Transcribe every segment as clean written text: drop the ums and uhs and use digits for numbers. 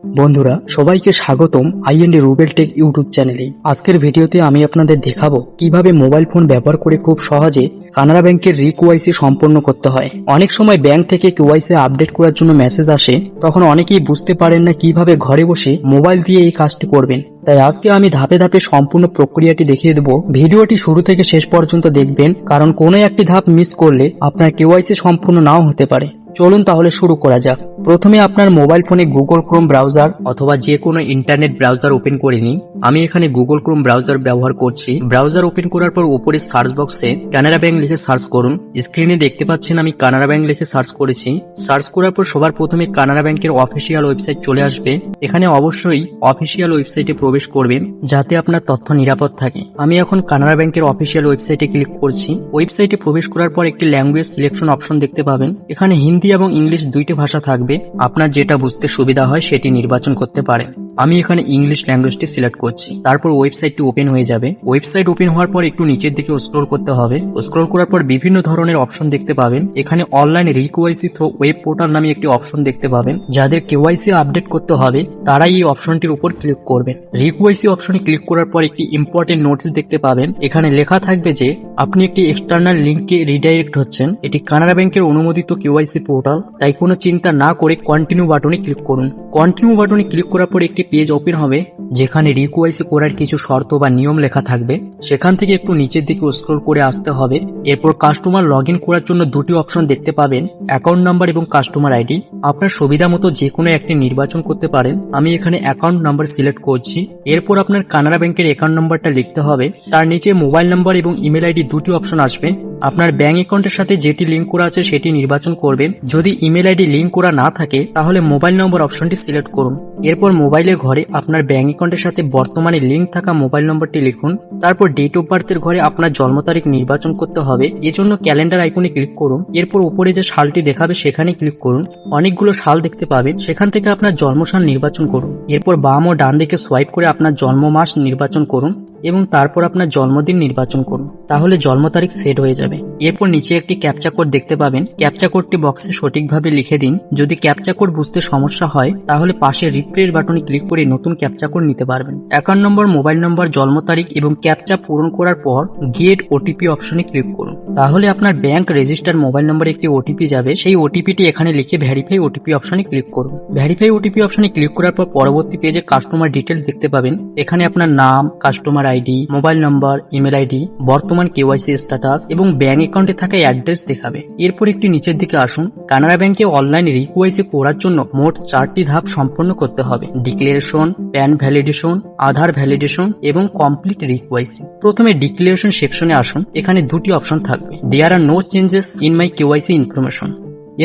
বন্ধুরা সবাইকে স্বাগতম আইএনডি রুবেল টেক ইউটিউব চ্যানেলে। আজকের ভিডিওতে আমি আপনাদের দেখাবো কিভাবে মোবাইল ফোন ব্যবহার করে খুব সহজে কানাড়া ব্যাংকের রিকেওয়াইসি সম্পন্ন করতে হয়। অনেক সময় ব্যাংক থেকে কেওয়াইসি আপডেট করার জন্য মেসেজ আসে, তখন অনেকেই বুঝতে পারেন না কিভাবে ঘরে বসে মোবাইল দিয়ে এই কাজটি করবেন। তাই আজকে আমি ধাপে ধাপে সম্পূর্ণ প্রক্রিয়াটি দেখিয়ে দেবো। ভিডিওটি শুরু থেকে শেষ পর্যন্ত দেখবেন, কারণ কোনো একটি ধাপ মিস করলে আপনার কেওয়াইসি সম্পূর্ণ নাও হতে পারে। চলুন তাহলে শুরু করা যাক। প্রথমে আপনার মোবাইল ফোনে গুগল ক্রোম ব্রাউজার অথবা যে কোনো ইন্টারনেট ব্রাউজার ওপেন করে নিন। আমি এখানে গুগল ক্রোম ব্রাউজার ব্যবহার করছি। ব্রাউজার ওপেন করার পর উপরে সার্চ বক্সে কানাড়া ব্যাংক লিখে সার্চ করুন। স্ক্রিনে দেখতে পাচ্ছেন আমি কানাড়া ব্যাংক লিখে সার্চ করেছি। সার্চ করার পর সবার প্রথমে কানাড়া ব্যাংকের অফিসিয়াল ওয়েবসাইট চলে আসবে। এখানে অবশ্যই অফিসিয়াল ওয়েবসাইটে প্রবেশ করবেন যাতে আপনার তথ্য নিরাপদ থাকে। আমি এখন কানাড়া ব্যাংকের অফিসিয়াল ওয়েবসাইটে ক্লিক করছি। ওয়েবসাইটে প্রবেশ করার পর একটি ল্যাঙ্গুয়েজ সিলেকশন অপশন দেখতে পাবেন। এখানে হিন্দি এবং ইংলিশ দুইটি ভাষা থাকবে। আপনার যেটা বুঝতে সুবিধা হয় সেটি নির্বাচন করতে পারেন। আমি এখানে ইংলিশ ল্যাঙ্গুয়েজটি সিলেক্ট করছি। তারপর ওয়েবসাইটটি ওপেন হয়ে যাবে। ওয়েবসাইট ওপেন হওয়ার পর একটু নিচের দিকে স্ক্রল করতে হবে। স্ক্রল করার পর বিভিন্ন ধরনের অপশন দেখতে পাবেন। এখানে অনলাইন রিকেওয়াইসি থ্রু ওয়েব পোর্টাল নামে একটি অপশন দেখতে পাবেন। যাদের কেওয়াইসি আপডেট করতে হবে তারাই এই অপশনটির উপর ক্লিক করবেন। রিকেওয়াইসি অপশনে ক্লিক করার পর একটি ইম্পর্টেন্ট নোটিস দেখতে পাবেন। এখানে লেখা থাকবে যে আপনি একটি এক্সটার্নাল লিঙ্কে রিডাইরেক্ট হচ্ছেন। এটি কানাড়া ব্যাংকের অনুমোদিত কেওয়াইসি পোর্টাল, তাই কোনো চিন্তা না করে কন্টিনিউ বাটনে ক্লিক করুন। কন্টিনিউ বাটনে ক্লিক করার পর একটি পেজ ওপেন হবে যেখানে রিকেওয়াইসি করার কিছু শর্ত বা নিয়ম লেখা থাকবে। সেখান থেকে একটু নিচের দিকে স্ক্রল করে আসতে হবে। এরপর কাস্টমার লগ ইন করার জন্য দুটি অপশন দেখতে পাবেন, অ্যাকাউন্ট নাম্বার এবং কাস্টমার আইডি। আপনার সুবিধা মতো যে কোনো একটি নির্বাচন করতে পারেন। আমি এখানে অ্যাকাউন্ট নাম্বার সিলেক্ট করছি। এরপর আপনার কানাড়া ব্যাংকের অ্যাকাউন্ট নাম্বারটা লিখতে হবে। তার নিচে মোবাইল নাম্বার এবং ইমেল আইডি দুটি অপশন আসবে। আপনার ব্যাংক অ্যাকাউন্টের সাথে যেটি লিঙ্ক করা আছে সেটি নির্বাচন করবেন। যদি ইমেল আইডি লিঙ্ক করা না থাকে তাহলে মোবাইল নম্বর অপশনটি সিলেক্ট করুন। এরপর মোবাইলের ঘরে আপনার ব্যাংক অ্যাকাউন্টের সাথে বর্তমানে লিঙ্ক থাকা মোবাইল নম্বরটি লিখুন। তারপর ডেট অফ বার্থের ঘরে আপনার জন্ম তারিখ নির্বাচন করতে হবে। এজন্য ক্যালেন্ডার আইকনে ক্লিক করুন। এরপর উপরে যে সালটি দেখাবে সেখানে ক্লিক করুন। অনেকগুলো সাল দেখতে পাবেন, সেখান থেকে আপনার জন্মসাল নির্বাচন করুন। এরপর বাম ও ডান দিকে সোয়াইপ করে আপনার জন্ম মাস নির্বাচন করুন এবং তারপর আপনার জন্মদিন নির্বাচন করুন। তাহলে জন্ম তারিখ সেট হয়ে যাবে। এরপর নিচে একটি ক্যাপচা কোড দেখতে পাবেন। ক্যাপচা কোডটি বক্সে সঠিকভাবে লিখে দিন। যদি ক্যাপচা কোড বুঝতে সমস্যা হয় তাহলে পাশে রিফ্রেশ বাটনে ক্লিক করে নতুন ক্যাপচা কোড নিতে পারবেন। অ্যাকাউন্ট নম্বর, মোবাইল নম্বর, জন্ম তারিখ এবং ক্যাপচা পূরণ করার পর গেট ওটিপি অপশনে ক্লিক করুন। তাহলে আপনার ব্যাংক রেজিস্টার মোবাইল নম্বরে একটি ওটিপি যাবে। সেই ওটিপিটি এখানে লিখে ভেরিফাই ওটিপি অপশনে ক্লিক করুন। ভেরিফাই ওটিপি অপশনে ক্লিক করার পর পরবর্তী পেজে কাস্টমার ডিটেইলস দেখতে পাবেন। এখানে আপনার নাম, customer ID, mobile number, email ID, বর্তমান কেওয়াইসি স্ট্যাটাস এবং ব্যাংক অ্যাকাউন্টে থাকা অ্যাড্রেস দেখাবে। এরপর একটি নিচের দিকে আসুন। কানাড়া ব্যাংকে অনলাইন রিকেওয়াইসি করার জন্য মোট 4টি ধাপ সম্পন্ন করতে হবে: declaration, PAN validation, Aadhaar validation এবং কমপ্লিট রিকেওয়াইসি। প্রথমে ডিক্লারেশন সেকশনে আসুন। এখানে দুটি অপশন থাকবে, there are no changes in my KYC information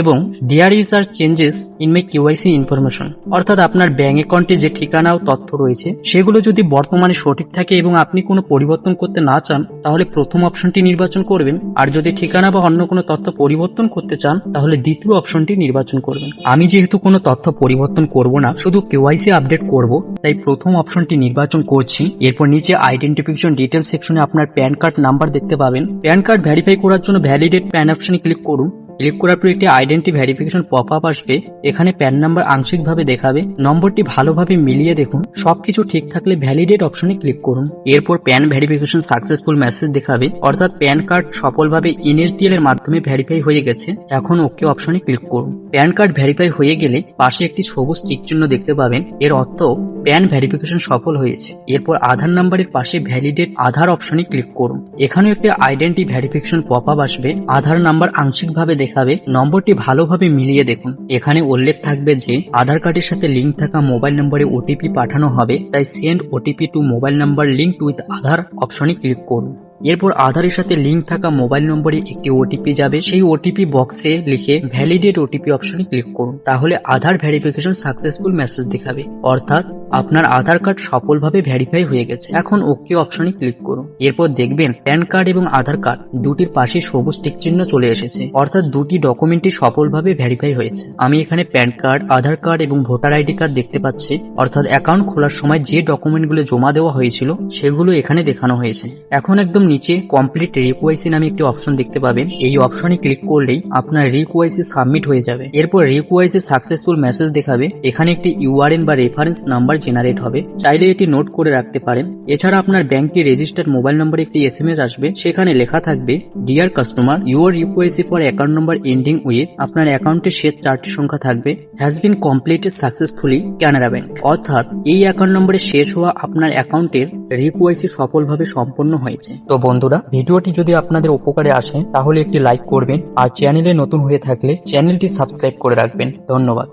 এবং there is are changes in my KYC information. অর্থাৎ আপনার ব্যাংক অ্যাকাউন্টে যে ঠিকানা ও তথ্য রয়েছে সেগুলো যদি বর্তমানে সঠিক থাকে এবং আপনি কোনো পরিবর্তন করতে না চান তাহলে প্রথম অপশনটি নির্বাচন করবেন, আর যদি ঠিকানা বা অন্য কোনো তথ্য পরিবর্তন করতে চান তাহলে দ্বিতীয় অপশনটি নির্বাচন করবেন। আমি যেহেতু কোনো তথ্য পরিবর্তন করব না, শুধু কেওয়াইসি আপডেট করব, তাই প্রথম অপশনটি নির্বাচন করছি। এরপর নিচে আইডেন্টিফিকেশন ডিটেইল সেকশনে আপনার প্যান কার্ড নাম্বার দেখতে পাবেন। প্যান কার্ড ভেরিফাই করার জন্য ভ্যালিডেট প্যান অপশনে ক্লিক করুন। ক্লিক করার পর একটি আইডেন্টি ভেরিফিকেশন পপ আপ আসবে। এখানে প্যান নাম্বার আংশিকভাবে দেখাবে। নম্বরটি ভালোভাবে মিলিয়ে দেখুন। সবকিছু ঠিক থাকলে ভ্যালিডেট অপশনে ক্লিক করুন। এরপর প্যান ভেরিফিকেশন সাকসেসফুল মেসেজ দেখাবে, অর্থাৎ প্যান কার্ড সফলভাবে এনএসডিএল এর মাধ্যমে ভেরিফাই হয়ে গেছে। এখন ওকে অপশনে ক্লিক করুন। প্যান কার্ড ভেরিফাই হয়ে গেলে পাশে একটি সবুজ টিক চিহ্ন দেখতে পাবেন। এর অর্থ প্যান ভেরিফিকেশন সফল হয়েছে। এরপর আধার নাম্বারের পাশে ভ্যালিডেট আধার অপশনে ক্লিক করুন। এখানেও একটি আইডেন্টি ভেরিফিকেশন পপ আপ আসবে। আধার নাম্বার আংশিকভাবে দেখাবে। নম্বরটি ভালোভাবে মিলিয়ে দেখুন। এখানে উল্লেখ থাকবে যে আধার কার্ডের সাথে লিঙ্ক থাকা মোবাইল নম্বরে ওটিপি পাঠানো হবে, তাই send OTP to mobile number linked with Aadhaar অপশনে ক্লিক করুন। এরপর আধারের সাথে লিঙ্ক থাকা মোবাইল নম্বরে একটি ওটিপি যাবে। সেই ওটিপি বক্সে লিখে ভ্যালিডেট ওটিপি অপশনে ক্লিক করুন। তাহলে আধার ভেরিফিকেশন সাকসেসফুল মেসেজ দেখাবে, অর্থাৎ আপনার আধার কার্ড সফলভাবে ভেরিফাই হয়ে গেছে। এখন ওকে অপশনে ক্লিক করুন। এরপর দেখবেন প্যান কার্ড এবং আধার কার্ড দুটির পাশে সবুজ টিক চিহ্ন চলে এসেছে, অর্থাৎ দুটি ডকুমেন্টই সফলভাবে ভেরিফাই হয়েছে। আমি এখানে প্যান কার্ড, আধার কার্ড এবং ভোটার আইডি কার্ড দেখতে পাচ্ছি, অর্থাৎ অ্যাকাউন্ট খোলার সময় যে ডকুমেন্টগুলো জমা দেওয়া হয়েছিল সেগুলো এখানে দেখানো হয়েছে। এখন একদম নিচে কমপ্লিট রিকোয়াইসি নামে একটি অপশন দেখতে পাবেন। এই অপশনে ক্লিক করলেই আপনার রিকোয়াইসি সাবমিট হয়ে যাবে। এরপর রিকোয়াইসি সাকসেসফুল মেসেজ দেখাবে। এখানে একটি ইউআরএন বা রেফারেন্স নাম্বার জেনারেট হবে, চাইলে এটি নোট করে রাখতে পারেন। এছাড়া আপনার ব্যাংকে রেজিস্টার্ড মোবাইল নম্বরে একটি এসএমএস আসবে, সেখানে লেখা থাকবে dear customer, your re KYC for account number ending with, আপনার অ্যাকাউন্টের শেষ 4টি সংখ্যা থাকবে, has been completed successfully Canara bank, অর্থাৎ এই অ্যাকাউন্ট নম্বরে শেষ হওয়া আপনার অ্যাকাউন্টের রিকোয়াইসি সফলভাবে সম্পন্ন হয়েছে। তো বন্ধুরা, ভিডিওটি যদি আপনাদের উপকারে আসে তাহলে একটি লাইক করবেন, আর চ্যানেলে নতুন হয়ে থাকলে চ্যানেলটি সাবস্ক্রাইব করে রাখবেন। ধন্যবাদ।